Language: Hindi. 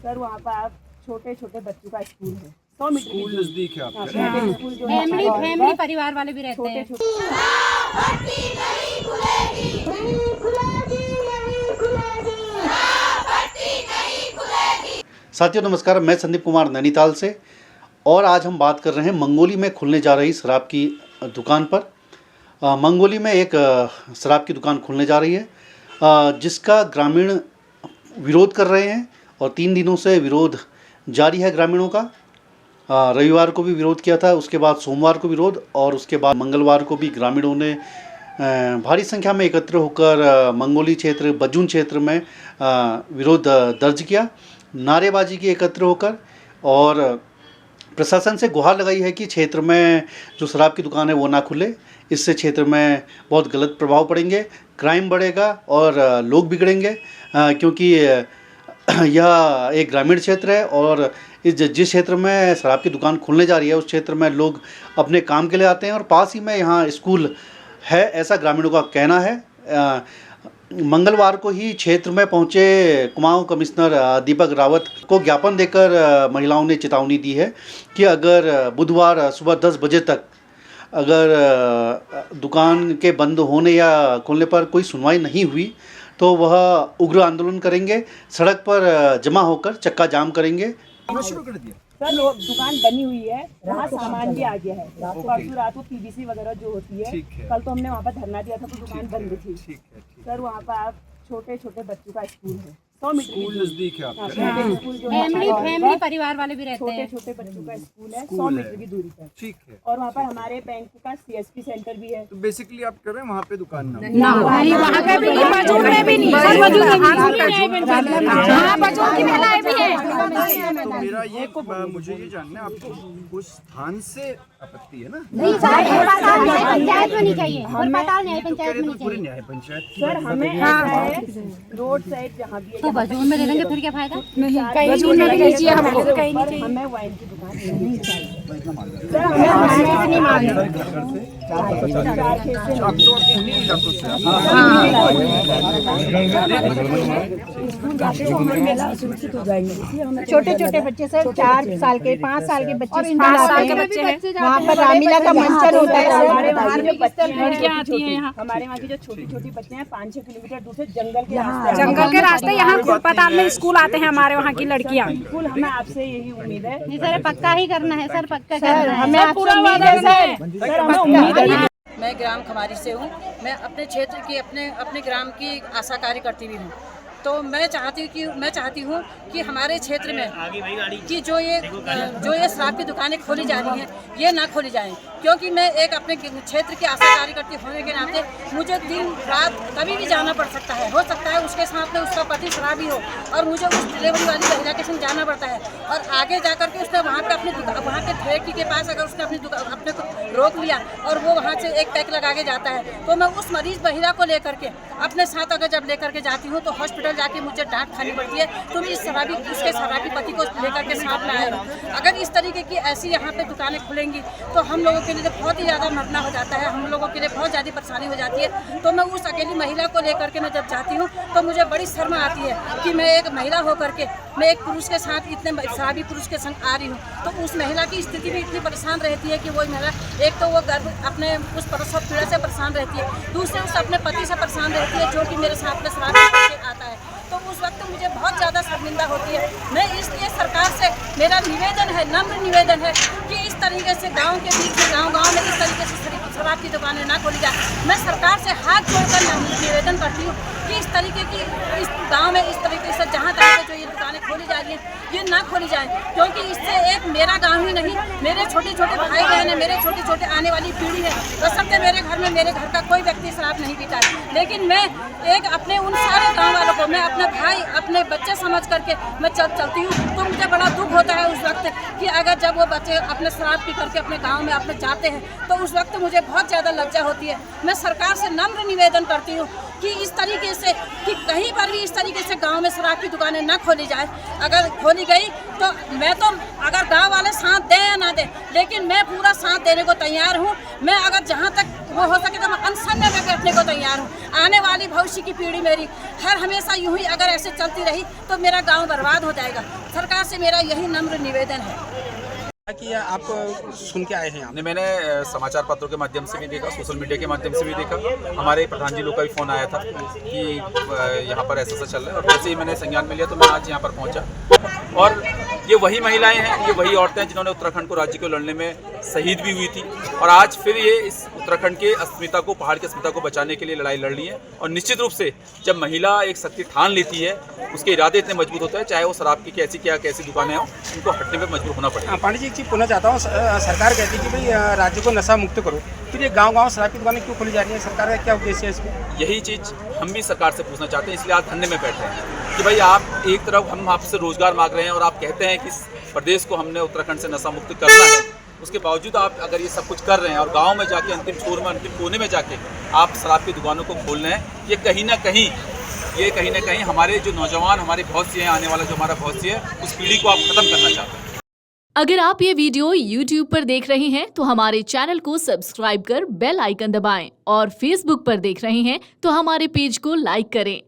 सर वहाँ पर आप छोटे छोटे बच्चों का स्कूल है, 100 मीटर स्कूल नजदीक है आपके? स्कूल जो है फैमिली परिवार वाले भी रहते हैं। साथियों नमस्कार, मैं संदीप कुमार नैनीताल से और आज हम बात कर रहे हैं मंगोली में खुलने जा रही शराब की दुकान पर। मंगोली में एक शराब की दुकान खुलने जा रही है जिसका ग्रामीण विरोध कर रहे हैं और 3 दिनों से विरोध जारी है ग्रामीणों का। रविवार को भी विरोध किया था, उसके बाद सोमवार को विरोध और उसके बाद मंगलवार को भी ग्रामीणों ने भारी संख्या में एकत्र होकर मंगोली क्षेत्र बजून क्षेत्र में विरोध दर्ज किया, नारेबाजी की एकत्र होकर और प्रशासन से गुहार लगाई है कि क्षेत्र में जो शराब की दुकान है वो ना खुले। इससे क्षेत्र में बहुत गलत प्रभाव पड़ेंगे, क्राइम बढ़ेगा और लोग बिगड़ेंगे क्योंकि यह एक ग्रामीण क्षेत्र है और जिस क्षेत्र में शराब की दुकान खुलने जा रही है उस क्षेत्र में लोग अपने काम के लिए आते हैं और पास ही में यहाँ स्कूल है, ऐसा ग्रामीणों का कहना है। मंगलवार को ही क्षेत्र में पहुंचे कुमाऊं कमिश्नर दीपक रावत को ज्ञापन देकर महिलाओं ने चेतावनी दी है कि अगर बुधवार सुबह 10 बजे तक अगर दुकान के बंद होने या खोलने पर कोई सुनवाई नहीं हुई तो वह उग्र आंदोलन करेंगे, सड़क पर जमा होकर चक्का जाम करेंगे। शुरू कर दिया सर दुकान बनी हुई है, वहाँ सामान भी आ गया है। परसों रात को पीवीसी वगैरह जो होती है, कल तो हमने वहाँ पर धरना दिया था तो दुकान बंद थी। सर वहाँ पर आप छोटे छोटे बच्चों का स्कूल है, 100 मीटर स्कूल नजदीक है आपके? स्कूल जो है फैमिली परिवार वाले भी रहते छोटे हैं। छोटे बच्चों का स्कूल है, 100 मीटर की दूरी पर। ठीक है। और वहाँ पर हमारे बैंक का CSP सेंटर भी है। तो बेसिकली आप कर रहे हैं वहाँ पे दुकान ना वहाँ पे भी नहीं, बजून में भी नहीं, बजून की महिलाएं भी है। तो मेरा ये मुझे ये जानना है आपको उस स्थान से आपत्ति है ना? पंचायत में नहीं चाहिए, और पता नहीं पंचायत में नहीं पूरे चाहिए। न्याय पंचायत सर हमें ऐसा है रोड साइड जहाँ भी है, तो बजून में ले लेंगे फिर क्या फायदा? बजून में नहीं चाहिए हमको, हमें वाइन की दुकान नहीं चाहिए। सर हमें नहीं मालूम अब तो उन्हीं इलाकों से सुरक्षित हो जाएंगे। छोटे छोटे बच्चे सर 4 साल के 5 साल के बच्चे 5 साल के बच्चे हैं। वहाँ पर रामलीला का मंचन होता है। हमारे वहाँ जो लड़कियाँ आती हैं यहाँ, हमारे वहाँ की जो छोटी छोटी बच्चे हैं 5-6 किलोमीटर दूर से जंगल के रास्ते यहाँ अस्पताल में स्कूल आते हैं हमारे वहाँ की लड़कियाँ। बिल्कुल हमें आपसे यही उम्मीद है। नहीं सर, पक्का ही करना है सर, पक्का सर करना है। हमें पूरा वादा है सर हमें उम्मीद है। मैं ग्राम खमारी से हूँ। मैं अपने क्षेत्र की अपने ग्राम की आशा कार्य करती भी हूँ। तो मैं चाहती हूँ कि हमारे क्षेत्र में कि जो ये शराब की दुकानें खोली जा रही हैं ये ना खोली जाएं, क्योंकि मैं एक अपने क्षेत्र की आशा कार्यकर्ती होने के नाते मुझे दिन रात कभी भी जाना पड़ सकता है। हो सकता है उसके साथ में उसका पति शराबी हो और मुझे उस डिलीवरी वाली महिला के संग जाना पड़ता है और आगे जा करके उसने वहाँ पे ठेकी के पास अगर उसने अपने को रोक लिया और वो वहाँ से एक पैक लगा के जाता है तो मैं उस मरीज महिला को लेकर के अपने साथ अगर जब लेकर के जाती हूँ तो हॉस्पिटल जाके मुझे डांट खानी पड़ती है, तुम उसके शराबी पति को लेकर के साथ में आए हो। अगर इस तरीके की ऐसी यहाँ पे दुकानें खुलेंगी तो हम लोगों के लिए बहुत ही ज़्यादा मरना हो जाता है, हम लोगों के लिए बहुत ज़्यादा परेशानी हो जाती है। तो मैं उस अकेली महिला को लेकर के मैं जब जाती हूँ तो मुझे बड़ी शर्म आती है कि मैं एक महिला होकर के मैं एक पुरुष के साथ इतने शराबी पुरुष के संग आ रही हूँ। तो उस महिला की स्थिति भी इतनी परेशान रहती है कि वो महिला एक तो वो गर्भ अपने उस प्रसव पीड़ा से परेशान रहती है, दूसरे उस अपने पति से परेशान रहती है जो कि मेरे साथ में शराब पीकर आता है। तो उस वक्त मुझे बहुत ज़्यादा शर्मिंदा होती है। मैं इसलिए सरकार से मेरा निवेदन है, नम्र निवेदन है कि इस तरीके से गांव के बीच में गांव में इस तरीके से शराब की दुकानें ना खोली जाए। मैं सरकार से हाथ जोड़कर निवेदन करती हूँ कि इस तरीके की इस गांव में इस तरीके से जहाँ तक जो ये दुकानें खोली जा रही हैं ये ना खोली जाए, क्योंकि इससे एक मेरा गाँव ही नहीं, मेरे छोटे छोटे भाई बहन है, मेरे छोटे छोटे आने वाली पीढ़ी है। बशर्ते मेरे घर में मेरे घर का कोई व्यक्ति शराब नहीं पीता है, लेकिन मैं एक अपने उन सारे गाँव वालों को मैं अपने भाई अपने बच्चे समझ करके मैं चलती हूँ। तो मुझे बड़ा दुख होता है उस वक्त कि अगर जब वो बच्चे अपने शराब पी करके अपने गांव में अपने जाते हैं तो उस वक्त मुझे बहुत ज़्यादा लज्जा होती है। मैं सरकार से नम्र निवेदन करती हूँ कि इस तरीके से कि कहीं पर भी इस तरीके से गांव में शराब की दुकानें ना खोली जाए। अगर खोली गई तो मैं तो अगर गांव वाले साथ दें या ना दें, लेकिन मैं पूरा साथ देने को तैयार हूँ। मैं अगर जहाँ तक वो हो सके तो मैं अनशन में बैठने करने को तैयार हूँ। आने वाली भविष्य की पीढ़ी मेरी हर हमेशा यूं ही अगर ऐसे चलती रही तो मेरा गांव बर्बाद हो जाएगा। सरकार से मेरा यही नम्र निवेदन है कि आप सुन के आए हैं यहाँ। नहीं, मैंने समाचार पत्रों के माध्यम से भी देखा, सोशल मीडिया के माध्यम से भी देखा। हमारे प्रधान जी लोग का भी फ़ोन आया था कि यहाँ पर ऐसा चल रहा है, और जैसे ही मैंने संज्ञान में लिया तो मैं आज यहाँ पर पहुँचा। और ये वही महिलाएं हैं, ये वही औरतें हैं जिन्होंने उत्तराखंड को राज्य को लड़ने में शहीद भी हुई थी, और आज फिर ये इस उत्तराखंड के अस्मिता को, पहाड़ की अस्मिता को बचाने के लिए लड़ाई लड़ रही है। और निश्चित रूप से जब महिला एक शक्ति ठान लेती है, उसके इरादे इतने मजबूत होते हैं, चाहे वो शराब की कैसी दुकानें हों, उनको हटने में मजबूर होना पड़ेगा। पांडे जी, एक चीज़ पूछना चाहता हूँ, सरकार कहती है कि भाई राज्य को नशा मुक्त करो, फिर ये गाँव शराब की दुकानें क्यों खोली जा रही है? सरकार का क्या उद्देश्य है इसमें? यही चीज़ हम भी सरकार से पूछना चाहते हैं, इसलिए आज धरने में बैठे हैं कि भाई आप एक तरफ हम आपसे रोजगार मांग रहे हैं और आप कहते हैं कि इस प्रदेश को हमने उत्तराखंड से नशा मुक्त करना है, उसके बावजूद आप अगर ये सब कुछ कर रहे हैं और गांव में जाके अंतिम छोर में, अंतिम कोने में जाके आप शराब की दुकानों को खोल रहे हैं, ये कहीं ना कहीं हमारे जो नौजवान, हमारे भविष्य है, आने वाला जो हमारा भविष्य है, उस पीढ़ी को आप खत्म करना चाहते हैं। अगर आप ये वीडियो YouTube पर देख रहे हैं तो हमारे चैनल को सब्सक्राइब कर बेल आइकन दबाएं, और Facebook पर देख रहे हैं तो हमारे पेज को लाइक करें।